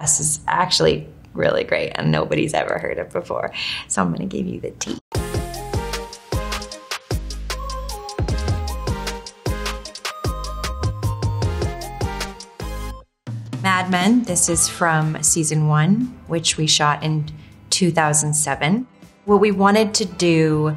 This is actually really great and nobody's ever heard it before. So I'm going to give you the tea. Mad Men, this is from season 1, which we shot in 2007. What we wanted to do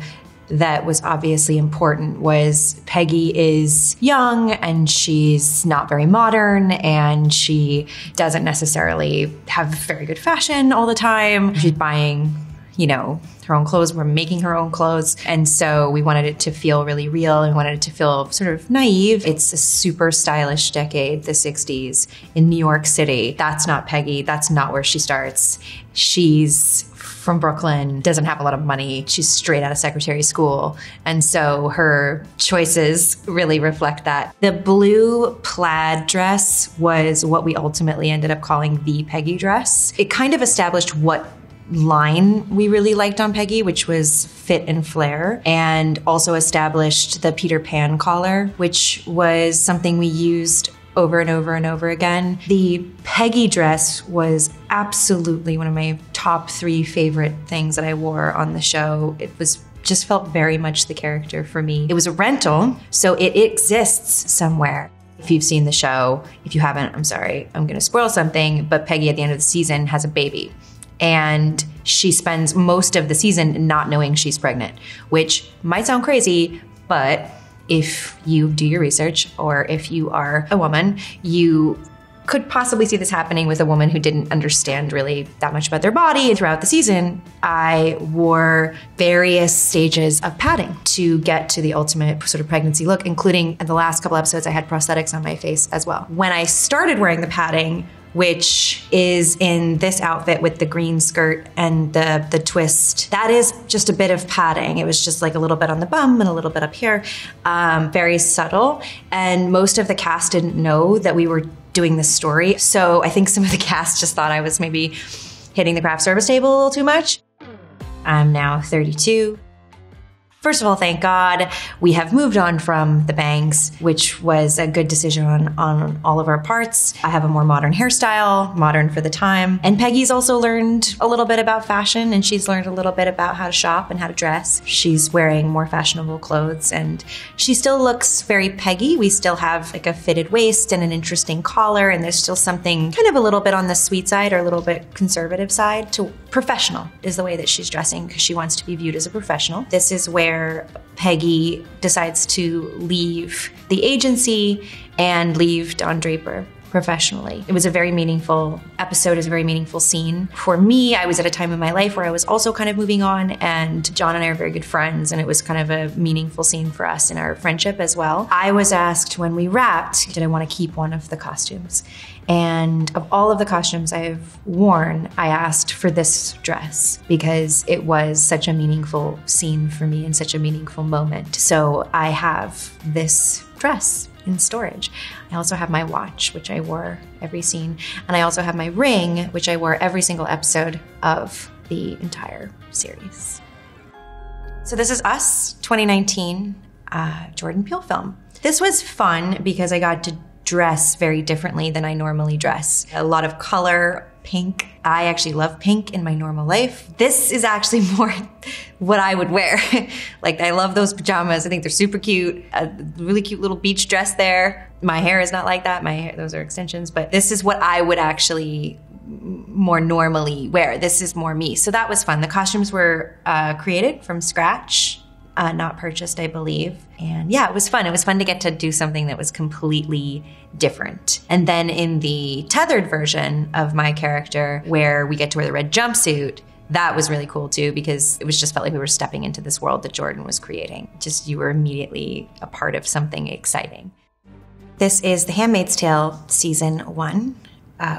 that was obviously important was Peggy is young and she's not very modern and she doesn't necessarily have very good fashion all the time. She's buying, you know, her own clothes. We're making her own clothes. And so we wanted it to feel really real and wanted it to feel sort of naive. It's a super stylish decade, the 60s, in New York City. That's not Peggy. That's not where she starts. She's from Brooklyn, doesn't have a lot of money. She's straight out of secretary school. And so her choices really reflect that. The blue plaid dress was what we ultimately ended up calling the Peggy dress. It kind of established what line we really liked on Peggy, which was fit and flare, and also established the Peter Pan collar, which was something we used over and over and over again. The Peggy dress was absolutely one of my top 3 favorite things that I wore on the show. It was just felt very much the character for me. It was a rental, so it exists somewhere. If you've seen the show, if you haven't, I'm sorry, I'm gonna spoil something, but Peggy at the end of the season has a baby. And she spends most of the season not knowing she's pregnant, which might sound crazy, but if you do your research or if you are a woman, you could possibly see this happening with a woman who didn't understand really that much about their body. Throughout the season, I wore various stages of padding to get to the ultimate sort of pregnancy look, including in the last couple episodes, I had prosthetics on my face as well. When I started wearing the padding, which is in this outfit with the green skirt and the twist. That is just a bit of padding. It was just like a little bit on the bum and a little bit up here, very subtle. And most of the cast didn't know that we were doing this story. So I think some of the cast just thought I was maybe hitting the craft service table a little too much. I'm now 32. First of all, thank God we have moved on from the bangs, which was a good decision on all of our parts. I have a more modern hairstyle, modern for the time. And Peggy's also learned a little bit about fashion, and she's learned a little bit about how to shop and how to dress. She's wearing more fashionable clothes, and she still looks very Peggy. We still have like a fitted waist and an interesting collar, and there's still something kind of a little bit on the sweet side or a little bit conservative side. To professional is the way that she's dressing because she wants to be viewed as a professional. This is where Peggy decides to leave the agency and leave Don Draper professionally. It was a very meaningful episode, it was a very meaningful scene. For me, I was at a time in my life where I was also kind of moving on, and John and I are very good friends, and it was kind of a meaningful scene for us in our friendship as well. I was asked when we wrapped, did I want to keep one of the costumes? And of all of the costumes I've worn, I asked for this dress because it was such a meaningful scene for me and such a meaningful moment. So I have this dress in storage. I also have my watch, which I wore every scene. And I also have my ring, which I wore every single episode of the entire series. So this is Us, 2019, Jordan Peele film. This was fun because I got to dress very differently than I normally dress. A lot of color, pink. I actually love pink in my normal life. This is actually more what I would wear. Like, I love those pajamas. I think they're super cute. A really cute little beach dress there. My hair is not like that. My hair, those are extensions, but this is what I would actually more normally wear. This is more me. So that was fun. The costumes were created from scratch. Not purchased, I believe. And yeah, it was fun. It was fun to get to do something that was completely different. And then in the tethered version of my character, where we get to wear the red jumpsuit, that was really cool too, because it was just felt like we were stepping into this world that Jordan was creating. Just, you were immediately a part of something exciting. This is The Handmaid's Tale season 1,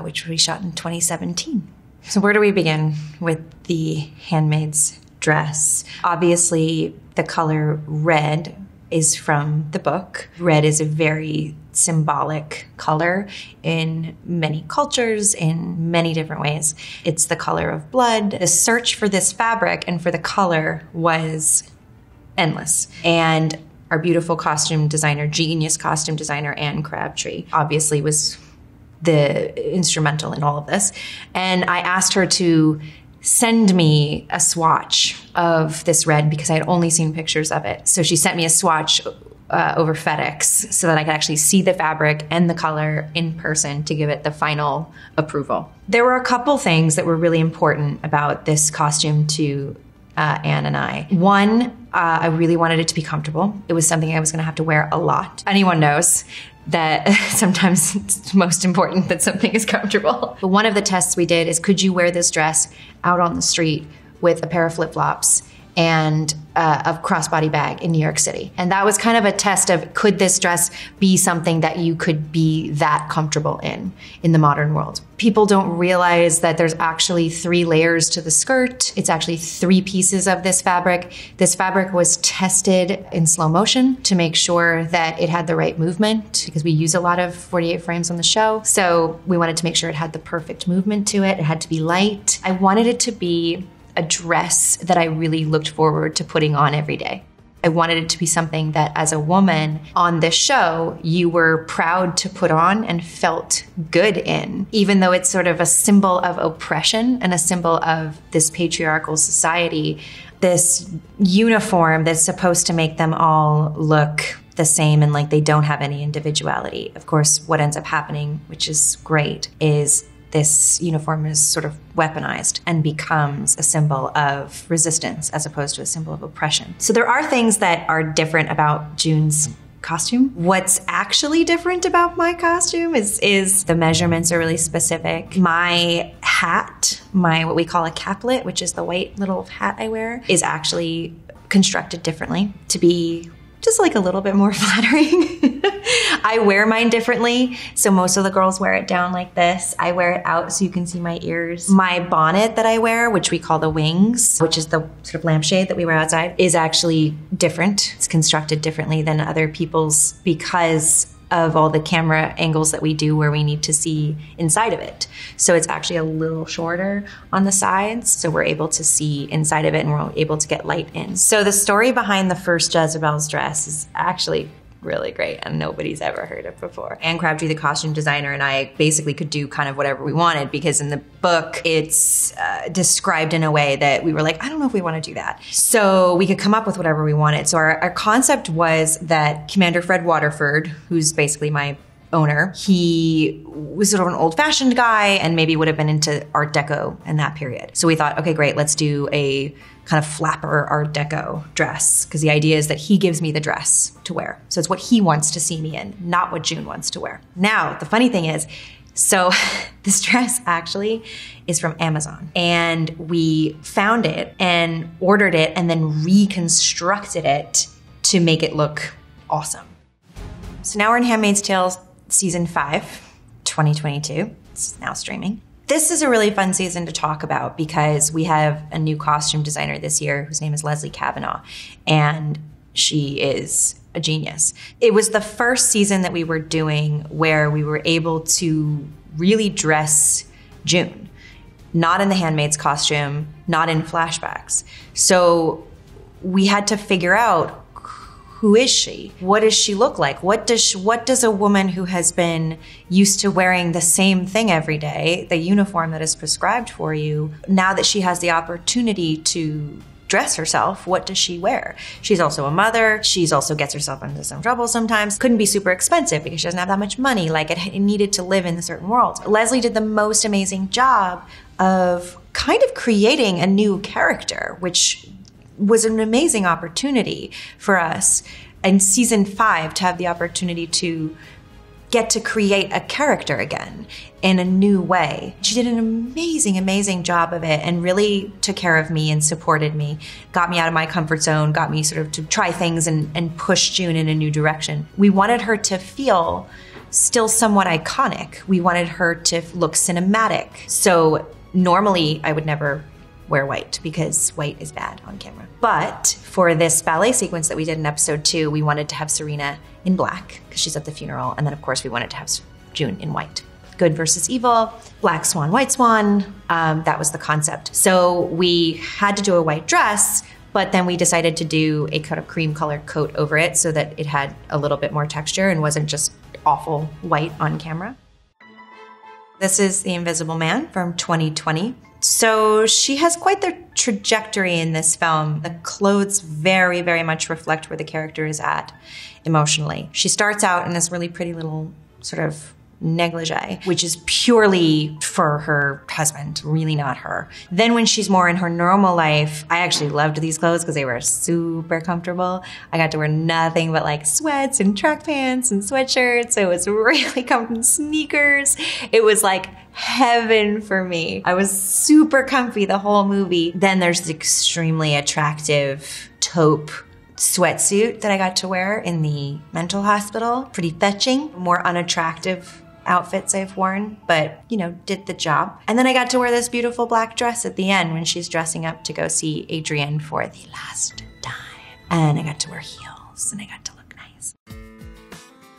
which we shot in 2017. So where do we begin with The Handmaid's dress? Obviously, the color red is from the book. Red is a very symbolic color in many cultures, in many different ways. It's the color of blood. The search for this fabric and for the color was endless. And our beautiful costume designer, genius costume designer, Anne Crabtree, obviously was the instrumental in all of this. And I asked her to send me a swatch of this red because I had only seen pictures of it. So she sent me a swatch over FedEx so that I could actually see the fabric and the color in person to give it the final approval. There were a couple things that were really important about this costume to Anne and I. One, I really wanted it to be comfortable. It was something I was gonna have to wear a lot. Anyone knows that sometimes it's most important that something is comfortable. But one of the tests we did is, could you wear this dress out on the street with a pair of flip-flops and a crossbody bag in New York City? And that was kind of a test of, could this dress be something that you could be that comfortable in the modern world? People don't realize that there's actually 3 layers to the skirt. It's actually 3 pieces of this fabric. This fabric was tested in slow motion to make sure that it had the right movement, because we use a lot of 48 frames on the show. So we wanted to make sure it had the perfect movement to it. It had to be light. I wanted it to be a dress that I really looked forward to putting on every day. I wanted it to be something that as a woman on this show, you were proud to put on and felt good in, even though it's sort of a symbol of oppression and a symbol of this patriarchal society, this uniform that's supposed to make them all look the same and like they don't have any individuality. Of course, what ends up happening, which is great, is this uniform is sort of weaponized and becomes a symbol of resistance as opposed to a symbol of oppression. So there are things that are different about June's costume. What's actually different about my costume is the measurements are really specific. My hat, what we call a caplet, which is the white little hat I wear, is actually constructed differently to be just like a little bit more flattering. I wear mine differently. So most of the girls wear it down like this. I wear it out so you can see my ears. My bonnet that I wear, which we call the wings, which is the sort of lampshade that we wear outside, is actually different. It's constructed differently than other people's because of all the camera angles that we do where we need to see inside of it. So it's actually a little shorter on the sides, so we're able to see inside of it and we're able to get light in. So the story behind the first Jezebel's dress is actually really great and nobody's ever heard it before. Anne Crabtree, the costume designer, and I basically could do kind of whatever we wanted because in the book it's described in a way that we were like, I don't know if we want to do that. So we could come up with whatever we wanted. So our concept was that Commander Fred Waterford, who's basically my owner, he was sort of an old-fashioned guy and maybe would have been into Art Deco in that period. So we thought, okay, great, let's do a kind of flapper Art Deco dress, because the idea is that he gives me the dress to wear. So it's what he wants to see me in, not what June wants to wear. Now, the funny thing is, so this dress actually is from Amazon, and we found it and ordered it and then reconstructed it to make it look awesome. So now we're in Handmaid's Tale season 5, 2022. It's now streaming. This is a really fun season to talk about because we have a new costume designer this year whose name is Leslie Kavanaugh, and she is a genius. It was the first season that we were doing where we were able to really dress June, not in the Handmaid's costume, not in flashbacks. So we had to figure out, who is she? What does she look like? What does a woman who has been used to wearing the same thing every day, the uniform that is prescribed for you, now that she has the opportunity to dress herself, what does she wear? She's also a mother. She's also gets herself into some trouble sometimes. Couldn't be super expensive because she doesn't have that much money. Like it needed to live in a certain world. Leslie did the most amazing job of kind of creating a new character, which was an amazing opportunity for us in season 5 to have the opportunity to get to create a character again in a new way. She did an amazing, amazing job of it and really took care of me and supported me, got me out of my comfort zone, got me sort of to try things and push June in a new direction. We wanted her to feel still somewhat iconic. We wanted her to look cinematic. So normally I would never wear white because white is bad on camera. But for this ballet sequence that we did in episode 2, we wanted to have Serena in black because she's at the funeral. And then of course we wanted to have June in white. Good versus evil, black swan, white swan. That was the concept. So we had to do a white dress, but then we decided to do a kind of cream colored coat over it so that it had a little bit more texture and wasn't just awful white on camera. This is The Invisible Man from 2020. So she has quite the trajectory in this film. The clothes very, very much reflect where the character is at emotionally. She starts out in this really pretty little sort of negligee, which is purely for her husband, really not her. Then when she's more in her normal life, I actually loved these clothes because they were super comfortable. I got to wear nothing but like sweats and track pants and sweatshirts. It was really comfortable, sneakers. It was like heaven for me. I was super comfy the whole movie. Then there's the extremely attractive taupe sweatsuit that I got to wear in the mental hospital. Pretty fetching, more unattractive outfits I've worn, but you know, did the job. And then I got to wear this beautiful black dress at the end when she's dressing up to go see Adrian for the last time. And I got to wear heels and I got to look nice.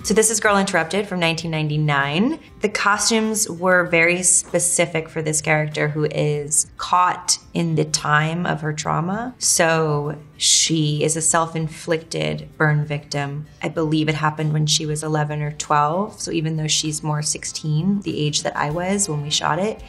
So this is Girl Interrupted from 1999. The costumes were very specific for this character who is caught in the time of her trauma. So she is a self-inflicted burn victim. I believe it happened when she was 11 or 12. So even though she's more 16, the age that I was when we shot it,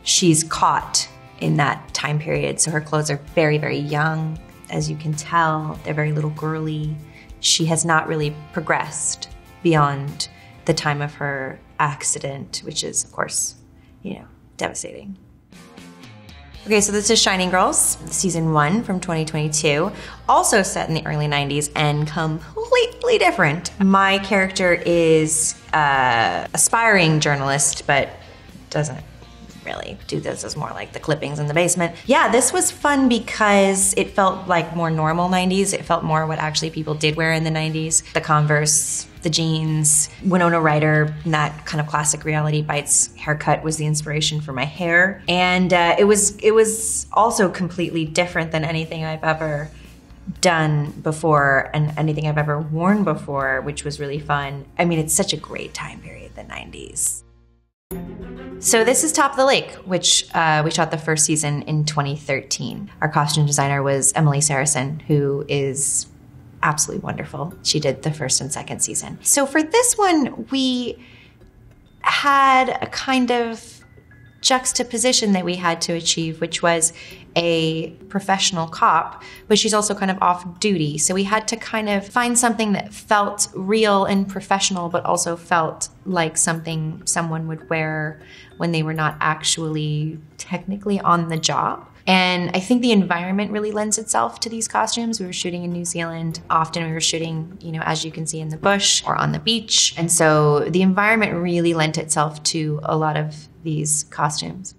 she's caught in that time period. So her clothes are very, very young. As you can tell, they're very little girly. She has not really progressed beyond the time of her accident, which is, of course, you know, devastating. Okay, so this is Shining Girls, season 1 from 2022, also set in the early 90s and completely different. My character is an aspiring journalist, but doesn't really do this, as more like the clippings in the basement. Yeah, this was fun because it felt like more normal 90s. It felt more what actually people did wear in the 90s. The Converse, the jeans. Winona Ryder, that kind of classic Reality Bites haircut was the inspiration for my hair. And it was also completely different than anything I've ever done before and anything I've ever worn before, which was really fun. I mean, it's such a great time period, the 90s. So this is Top of the Lake, which we shot the first season in 2013. Our costume designer was Emily Saracen, who is absolutely wonderful. She did the first and second season. So for this one, we had a kind of juxtaposition that we had to achieve, which was a professional cop, but she's also kind of off duty. So we had to kind of find something that felt real and professional, but also felt like something someone would wear when they were not actually technically on the job. And I think the environment really lends itself to these costumes. We were shooting in New Zealand. Often we were shooting, you know, as you can see, in the bush or on the beach. And so the environment really lent itself to a lot of these costumes.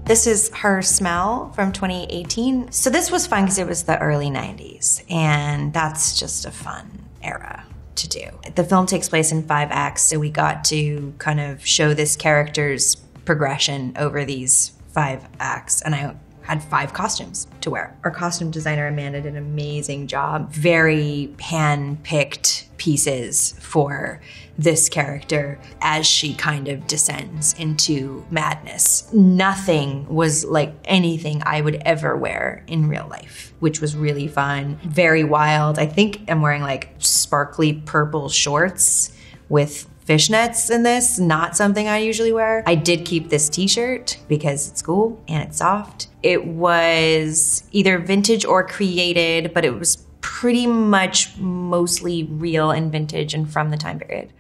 This is Her Smell from 2018. So this was fun because it was the early 90s, and that's just a fun era to do. The film takes place in 5 acts, so we got to kind of show this character's progression over these 5 acts, and I had 5 costumes to wear. Our costume designer, Amanda, did an amazing job. Very hand-picked pieces for this character as she kind of descends into madness. Nothing was like anything I would ever wear in real life, which was really fun. Very wild. I think I'm wearing like sparkly purple shorts with fishnets in this, not something I usually wear. I did keep this t-shirt because it's cool and it's soft. It was either vintage or created, but it was pretty much mostly real and vintage and from the time period.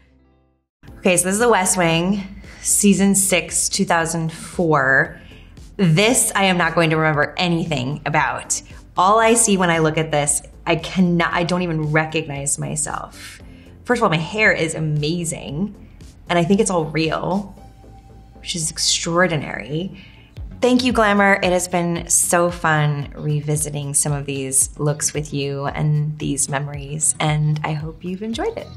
Okay, so this is The West Wing, season 6, 2004. This I am not going to remember anything about. All I see when I look at this, I don't even recognize myself. First of all, my hair is amazing, and I think it's all real, which is extraordinary. Thank you, Glamour. It has been so fun revisiting some of these looks with you and these memories, and I hope you've enjoyed it.